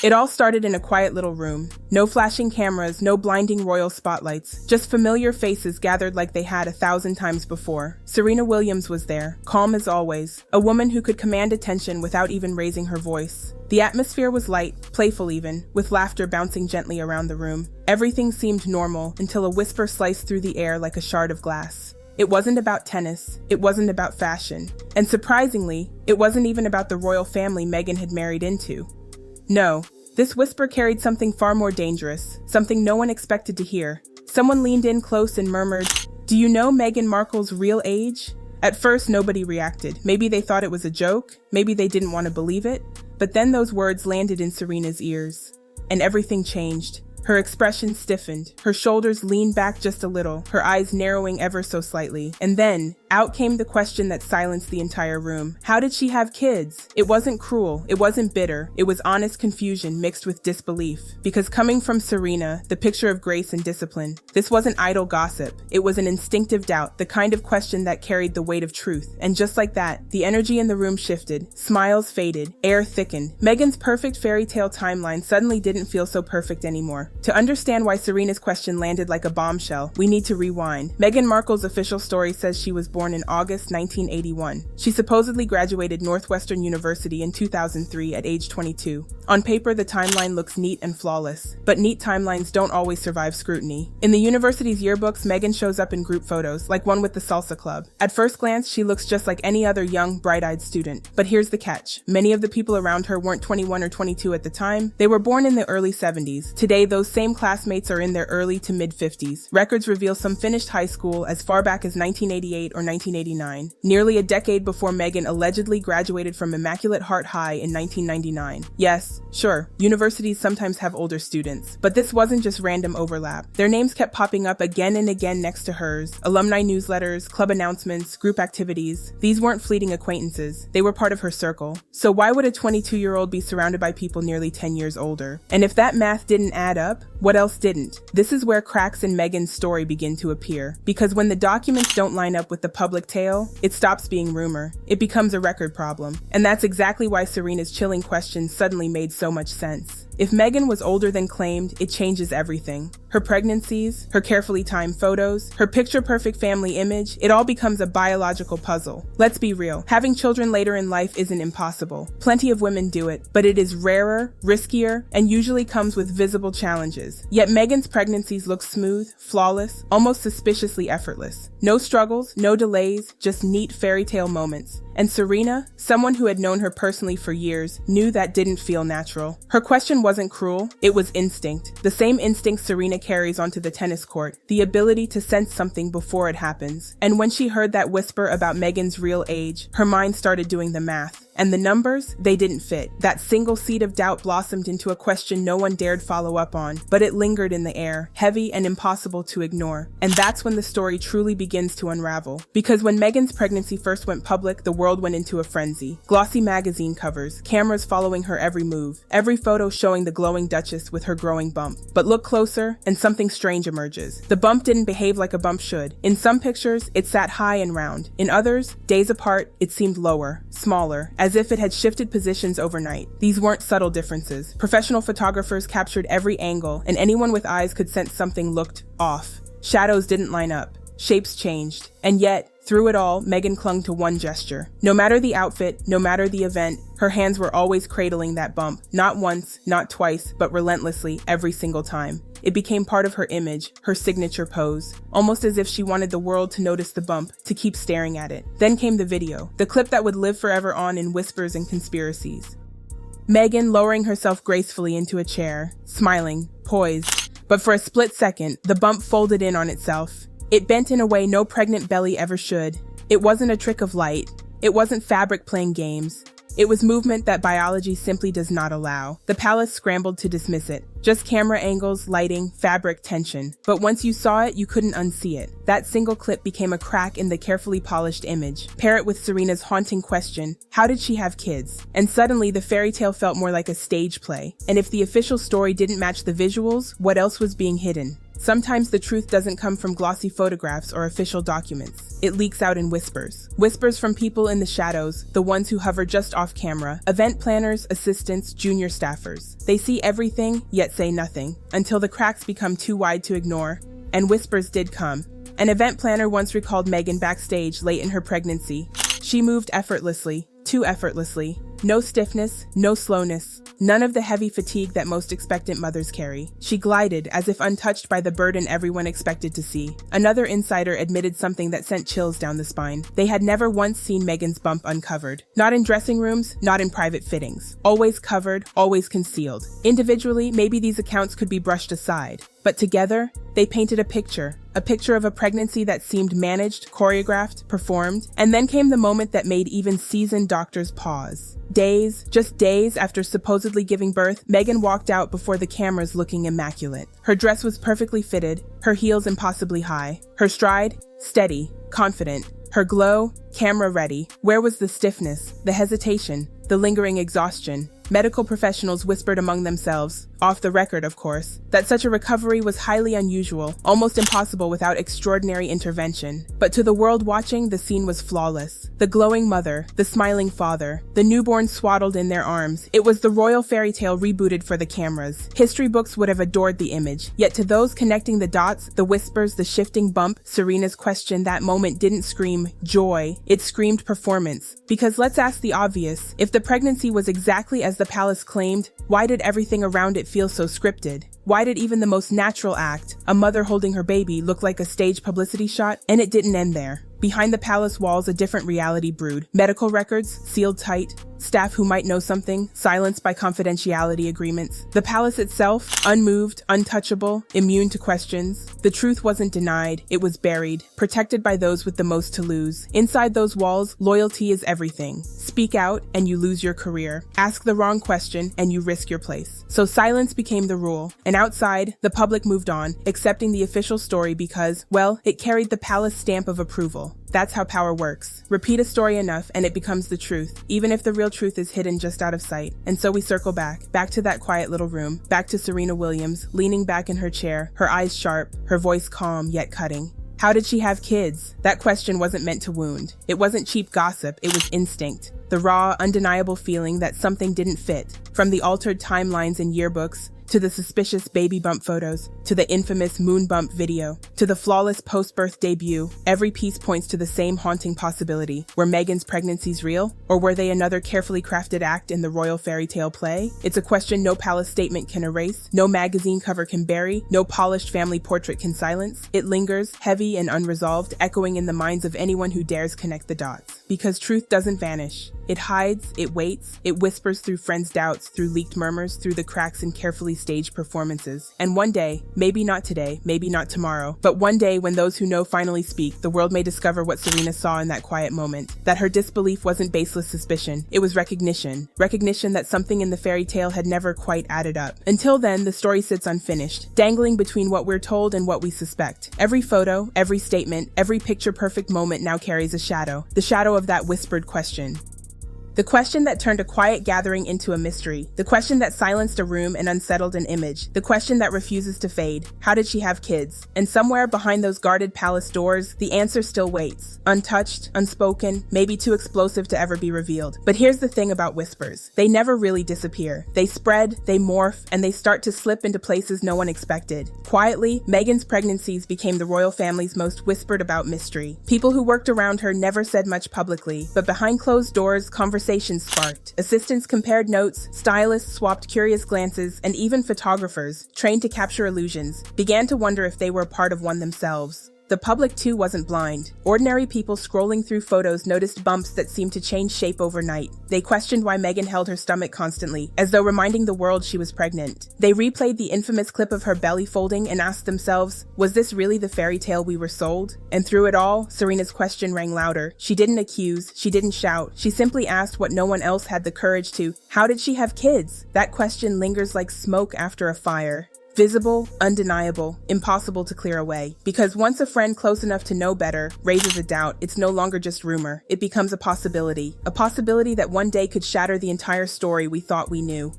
It all started in a quiet little room. No flashing cameras, no blinding royal spotlights, just familiar faces gathered like they had 1,000 times before. Serena Williams was there, calm as always, a woman who could command attention without even raising her voice. The atmosphere was light, playful even, with laughter bouncing gently around the room. Everything seemed normal until a whisper sliced through the air like a shard of glass. It wasn't about tennis, it wasn't about fashion, and surprisingly, it wasn't even about the royal family Meghan had married into. No, this whisper carried something far more dangerous, something no one expected to hear. Someone leaned in close and murmured, "Do you know Meghan Markle's real age?" At first, nobody reacted. Maybe they thought it was a joke, maybe they didn't want to believe it, but then those words landed in Serena's ears, and everything changed. Her expression stiffened, her shoulders leaned back just a little, her eyes narrowing ever so slightly. And then, out came the question that silenced the entire room. How did she have kids? It wasn't cruel, it wasn't bitter, it was honest confusion mixed with disbelief. Because coming from Serena, the picture of grace and discipline, this wasn't idle gossip, it was an instinctive doubt, the kind of question that carried the weight of truth. And just like that, the energy in the room shifted, smiles faded, air thickened. Meghan's perfect fairy tale timeline suddenly didn't feel so perfect anymore. To understand why Serena's question landed like a bombshell, we need to rewind. Meghan Markle's official story says she was born in August 1981. She supposedly graduated Northwestern University in 2003 at age 22. On paper, the timeline looks neat and flawless, but neat timelines don't always survive scrutiny. In the university's yearbooks, Meghan shows up in group photos, like one with the salsa club. At first glance, she looks just like any other young, bright-eyed student. But here's the catch. Many of the people around her weren't 21 or 22 at the time. They were born in the early 70s. Today, those same classmates are in their early to mid-50s. Records reveal some finished high school as far back as 1988 or 1989, nearly a decade before Meghan allegedly graduated from Immaculate Heart High in 1999. Yes, sure, universities sometimes have older students, but this wasn't just random overlap. Their names kept popping up again and again next to hers. Alumni newsletters, club announcements, group activities. These weren't fleeting acquaintances. They were part of her circle. So why would a 22-year-old be surrounded by people nearly 10 years older? And if that math didn't add up, what else didn't? This is where cracks in Meghan's story begin to appear. Because when the documents don't line up with the public tale, it stops being rumor. It becomes a record problem. And that's exactly why Serena's chilling question suddenly made so much sense. If Meghan was older than claimed, it changes everything. Her pregnancies, her carefully timed photos, her picture-perfect family image, it all becomes a biological puzzle. Let's be real, having children later in life isn't impossible. Plenty of women do it, but it is rarer, riskier, and usually comes with visible challenges. Yet Meghan's pregnancies look smooth, flawless, almost suspiciously effortless. No struggles, no delays, just neat fairy tale moments. And Serena, someone who had known her personally for years, knew that didn't feel natural. Her question wasn't cruel, it was instinct. The same instinct Serena carries onto the tennis court, the ability to sense something before it happens. And when she heard that whisper about Meghan's real age, her mind started doing the math. And the numbers, they didn't fit. That single seed of doubt blossomed into a question no one dared follow up on, but it lingered in the air, heavy and impossible to ignore. And that's when the story truly begins to unravel. Because when Meghan's pregnancy first went public, the world went into a frenzy. Glossy magazine covers, cameras following her every move, every photo showing the glowing Duchess with her growing bump. But look closer, and something strange emerges. The bump didn't behave like a bump should. In some pictures, it sat high and round. In others, days apart, it seemed lower, smaller, as if it had shifted positions overnight. These weren't subtle differences. Professional photographers captured every angle, and anyone with eyes could sense something looked off. Shadows didn't line up. Shapes changed. And yet, through it all, Meghan clung to one gesture. No matter the outfit, no matter the event, her hands were always cradling that bump. Not once, not twice, but relentlessly, every single time. It became part of her image, her signature pose, almost as if she wanted the world to notice the bump, to keep staring at it. Then came the video, the clip that would live forever on in whispers and conspiracies. Meghan lowering herself gracefully into a chair, smiling, poised. But for a split second, the bump folded in on itself. It bent in a way no pregnant belly ever should. It wasn't a trick of light. It wasn't fabric playing games. It was movement that biology simply does not allow. The palace scrambled to dismiss it. Just camera angles, lighting, fabric, tension. But once you saw it, you couldn't unsee it. That single clip became a crack in the carefully polished image. Pair it with Serena's haunting question, how did she have kids? And suddenly the fairy tale felt more like a stage play. And if the official story didn't match the visuals, what else was being hidden? Sometimes the truth doesn't come from glossy photographs or official documents. it leaks out in whispers. Whispers from people in the shadows, the ones who hover just off camera, event planners, assistants, junior staffers. They see everything, yet say nothing, until the cracks become too wide to ignore. And whispers did come. An event planner once recalled Meghan backstage late in her pregnancy. She moved effortlessly, too effortlessly. No stiffness, no slowness, none of the heavy fatigue that most expectant mothers carry. She glided as if untouched by the burden everyone expected to see. Another insider admitted something that sent chills down the spine. They had never once seen Meghan's bump uncovered. Not in dressing rooms, not in private fittings. Always covered, always concealed. Individually, maybe these accounts could be brushed aside. But together, they painted a picture of a pregnancy that seemed managed, choreographed, performed, and then came the moment that made even seasoned doctors pause. Days, just days after supposedly giving birth, Meghan walked out before the cameras looking immaculate. Her dress was perfectly fitted, her heels impossibly high, her stride, steady, confident, her glow, camera ready. Where was the stiffness, the hesitation, the lingering exhaustion? Medical professionals whispered among themselves, off the record of course, that such a recovery was highly unusual, almost impossible without extraordinary intervention. But to the world watching, the scene was flawless. The glowing mother, the smiling father, the newborn swaddled in their arms. It was the royal fairy tale rebooted for the cameras. History books would have adored the image. Yet to those connecting the dots, the whispers, the shifting bump, Serena's question, that moment didn't scream joy, it screamed performance. Because let's ask the obvious, if the pregnancy was exactly as the palace claimed, why did everything around it feel so scripted? Why did even the most natural act, a mother holding her baby, look like a staged publicity shot? And it didn't end there. Behind the palace walls, a different reality brewed. Medical records, sealed tight. Staff who might know something, silenced by confidentiality agreements. The palace itself, unmoved, untouchable, immune to questions. The truth wasn't denied, it was buried, protected by those with the most to lose. Inside those walls, loyalty is everything. Speak out, and you lose your career. Ask the wrong question, and you risk your place. So silence became the rule. And outside, the public moved on, accepting the official story because, well, it carried the palace stamp of approval. That's how power works. Repeat a story enough and it becomes the truth, even if the real truth is hidden just out of sight. And so we circle back to that quiet little room, back to Serena Williams, leaning back in her chair, her eyes sharp, her voice calm yet cutting. How did she have kids? That question wasn't meant to wound. It wasn't cheap gossip, it was instinct. The raw, undeniable feeling that something didn't fit. From the altered timelines in yearbooks, to the suspicious baby bump photos, to the infamous moon bump video, to the flawless post-birth debut, every piece points to the same haunting possibility. Were Meghan's pregnancies real? Or were they another carefully crafted act in the royal fairy tale play? It's a question no palace statement can erase, no magazine cover can bury, no polished family portrait can silence. It lingers, heavy and unresolved, echoing in the minds of anyone who dares connect the dots. Because truth doesn't vanish. It hides, it waits, it whispers through friends' doubts, through leaked murmurs, through the cracks in carefully staged performances. And one day, maybe not today, maybe not tomorrow, but one day when those who know finally speak, the world may discover what Serena saw in that quiet moment. That her disbelief wasn't baseless suspicion, it was recognition. Recognition that something in the fairy tale had never quite added up. Until then, the story sits unfinished, dangling between what we're told and what we suspect. Every photo, every statement, every picture-perfect moment now carries a shadow. The shadow of that whispered question. The question that turned a quiet gathering into a mystery. The question that silenced a room and unsettled an image. The question that refuses to fade. How did she have kids? And somewhere behind those guarded palace doors, the answer still waits. Untouched, unspoken, maybe too explosive to ever be revealed. But here's the thing about whispers. They never really disappear. They spread, they morph, and they start to slip into places no one expected. Quietly, Meghan's pregnancies became the royal family's most whispered about mystery. People who worked around her never said much publicly, but behind closed doors, conversations sparked. Assistants compared notes, stylists swapped curious glances, and even photographers, trained to capture illusions, began to wonder if they were a part of one themselves. The public too wasn't blind. Ordinary people scrolling through photos noticed bumps that seemed to change shape overnight. They questioned why Meghan held her stomach constantly, as though reminding the world she was pregnant. They replayed the infamous clip of her belly folding and asked themselves, was this really the fairy tale we were sold? And through it all, Serena's question rang louder. She didn't accuse, she didn't shout, she simply asked what no one else had the courage to. How did she have kids? That question lingers like smoke after a fire. Visible, undeniable, impossible to clear away. Because once a friend close enough to know better raises a doubt, it's no longer just rumor. It becomes a possibility. A possibility that one day could shatter the entire story we thought we knew.